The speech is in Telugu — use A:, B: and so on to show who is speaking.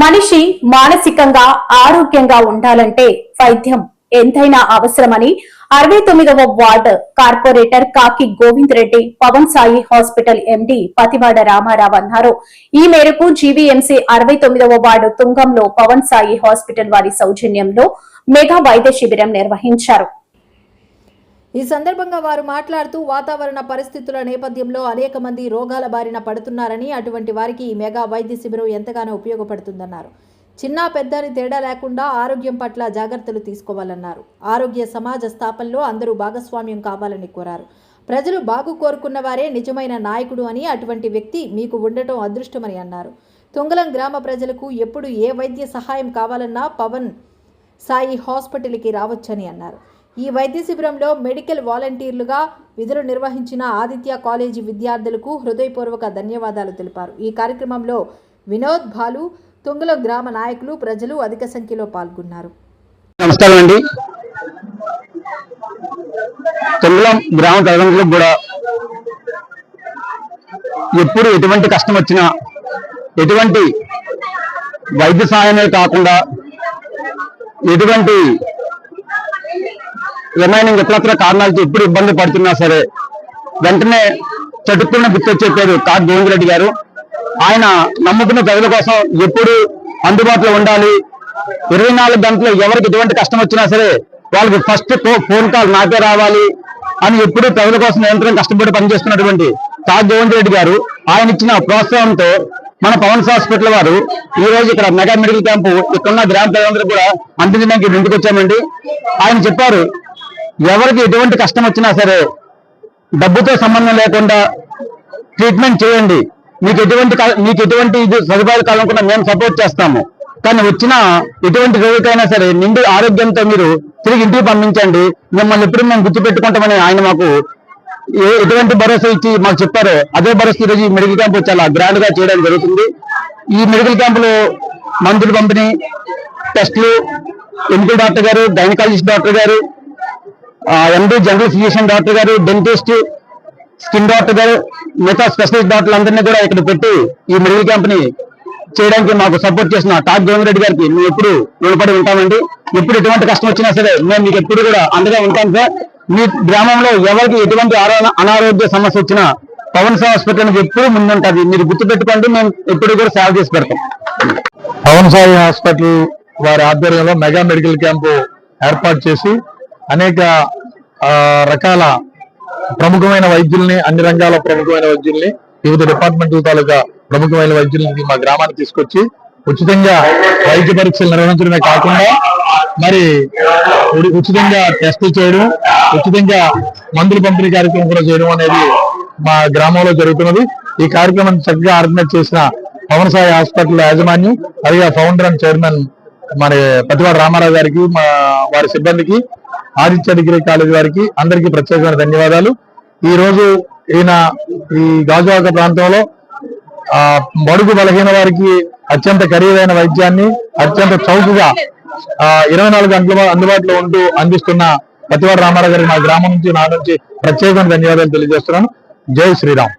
A: మనిషి మానసికంగా ఆరోగ్యంగా ఉండాలంటే వైద్యం ఎంతైనా అవసరమని 69వ ward corporator Kaki Govind Reddy Pavan Sai hospital MD Pativada Ramarao అన్నారు. ఈ మేరకు జీవీఎంసీ 69వ వార్డు తుంగంలో పవన్ సాయి హాస్పిటల్ వారి సౌజన్యంలో మెగా వైద్య శిబిరం నిర్వహించారు.
B: ఈ సందర్భంగా వారు మాట్లాడుతూ వాతావరణ పరిస్థితుల నేపథ్యంలో అనేక మంది రోగాల బారిన పడుతున్నారని, అటువంటి వారికి ఈ మెగా వైద్య శిబిరం ఎంతగానో ఉపయోగపడుతుందన్నారు. చిన్న పెద్దని తేడా లేకుండా ఆరోగ్యం పట్ల జాగ్రత్తలు తీసుకోవాలన్నారు. ఆరోగ్య సమాజ స్థాపనలో అందరూ భాగస్వామ్యం కావాలని కోరారు. ప్రజలు బాగు కోరుకున్న వారే నిజమైన నాయకుడు అని, అటువంటి వ్యక్తి మీకు ఉండటం అదృష్టమని అన్నారు. తుంగలం గ్రామ ప్రజలకు ఎప్పుడు ఏ వైద్య సహాయం కావాలన్నా పవన్ సాయి హాస్పిటల్కి రావచ్చని అన్నారు. ఈ వైద్య శిబిరంలో మెడికల్ వాలంటీర్లుగా విధులు నిర్వహించిన ఆదిత్య కాలేజీ విద్యార్థులకు హృదయపూర్వక ధన్యవాదాలు తెలిపారు. ఈ కార్యక్రమంలో వినోద్, బాలు, తుంగలం గ్రామ నాయకులు, ప్రజలు అధిక సంఖ్యలో పాల్గొన్నారు.
C: నమస్కారం అండి. తుంగలం గ్రామ ప్రజలకు కూడా ఎప్పుడు ఎటువంటి కష్టం వచ్చినా, ఎటువంటి వైద్య సహాయమే కాకుండా ఎటువంటి రిమైనింగ్ ఇతరత్ర కారణాలతో ఎప్పుడు ఇబ్బంది పడుతున్నా సరే వెంటనే చటుక్కున్న గుర్తొచ్చే పేరు కాకి గోవింద్ రెడ్డి గారు. ఆయన నమ్ముకున్న ప్రజల కోసం ఎప్పుడు అందుబాటులో ఉండాలి. 24 గంటలు ఎవరికి ఎటువంటి కష్టం వచ్చినా సరే వాళ్ళకి ఫస్ట్ ఫోన్ కాల్ నాకే రావాలి అని ఎప్పుడు ప్రజల కోసం నిరంతరం కష్టపడి పనిచేస్తున్నటువంటి కాకి గోవింద్ రెడ్డి గారు ఆయన ఇచ్చిన ప్రోత్సాహంతో మన పవన్ హాస్పిటల్ వారు ఈ రోజు ఇక్కడ మెగా మెడికల్ క్యాంపు ఇక్కడున్న గ్రామ ప్రజలందరూ కూడా అందించడానికి ముందుకు వచ్చామండి. ఆయన చెప్పారు, ఎవరికి ఎటువంటి కష్టం వచ్చినా సరే డబ్బుతో సంబంధం లేకుండా ట్రీట్మెంట్ చేయండి, మీకు ఎటువంటి సదుపాయాలు కావాలనుకున్నా మేము సపోర్ట్ చేస్తాము, కానీ వచ్చిన ఎటువంటి రోగికైనా సరే నిండు ఆరోగ్యంతో మీరు తిరిగి ఇంటికి పంపించండి, మిమ్మల్ని ఎప్పుడు మేము గుర్తుపెట్టుకుంటామని ఆయన మాకు ఎటువంటి భరోసా ఇచ్చి మాకు చెప్పారో అదే భరోసా ఈరోజు ఈ మెడికల్ క్యాంపు చాలా గ్రాండ్ గా చేయడం జరుగుతుంది. ఈ మెడికల్ క్యాంపులో మందులు పంపిణీ, టెస్టులు, ఎంపీ డాక్టర్ గారు, గైనకాలజిస్ట్ డాక్టర్ గారు, ఎండి జనరల్ ఫిజిషియన్ డాక్టర్ గారు, డెంటిస్ట్, స్కిన్ డాక్టర్ గారు, మిగతా స్పెషలిస్ట్ డాక్టర్లు అందరినీ కూడా ఇక్కడ పెట్టి ఈ మెడికల్ క్యాంప్ ని చేయడానికి మాకు సపోర్ట్ చేసిన కాకి గోవింద్ రెడ్డి గారికి మేము ఎప్పుడు రుణపడి ఉంటామండి. ఎప్పుడు ఎటువంటి కష్టం వచ్చినా సరే మేము మీకు ఎప్పుడు కూడా అండగా ఉంటాం సార్. మీ గ్రామంలో ఎవరికి ఎటువంటి అనారోగ్య సమస్య వచ్చినా పవన్ సాయి హాస్పిటల్ ఎప్పుడు ముందుంటుంది, మీరు గుర్తుపెట్టుకోండి, మేము ఎప్పుడు కూడా సేవ చేసి పెడతాం.
D: పవన్ సాయి హాస్పిటల్ వారి ఆధ్వర్యంలో మెగా మెడికల్ క్యాంపు ఏర్పాటు చేసి అనేక రకాల ప్రముఖమైన వైద్యుల్ని, అన్ని రంగాల ప్రముఖమైన వైద్యుల్ని, వివిధ డిపార్ట్మెంట్ల తాలూకా ప్రముఖమైన వైద్యుల్ని మా గ్రామానికి తీసుకొచ్చి ఉచితంగా వైద్య పరీక్షలు నిర్వహించడమే కాకుండా మరి ఉచితంగా టెస్టులు చేయడం, ఉచితంగా మందులు పంపిణీ కార్యక్రమం కూడా చేయడం అనేది మా గ్రామంలో జరుగుతున్నది. ఈ కార్యక్రమం చక్కగా ఆర్గనైజ్ చేసిన పవన్ సాయి హాస్పిటల్ యాజమాన్యం, అలాగే ఫౌండర్ అండ్ చైర్మన్ మరి పతివాడ రామారావు గారికి, వారి సిబ్బందికి, ఆదిత్య డిగ్రీ కాలేజ్ వారికి అందరికీ ప్రత్యేకమైన ధన్యవాదాలు. ఈ రోజు ఈయన ఈ గాజువాక ప్రాంతంలో బడుగు బలహీన వారికి అత్యంత ఖరీదైన వైద్యాన్ని అత్యంత చౌకగా 24 గంటల అందుబాటులో ఉంటూ అందిస్తున్న పతివాడ రామారావు గారికి మా గ్రామం నుంచి, నా నుంచి ప్రత్యేకమైన ధన్యవాదాలు తెలియజేస్తున్నాను. జై శ్రీరామ్.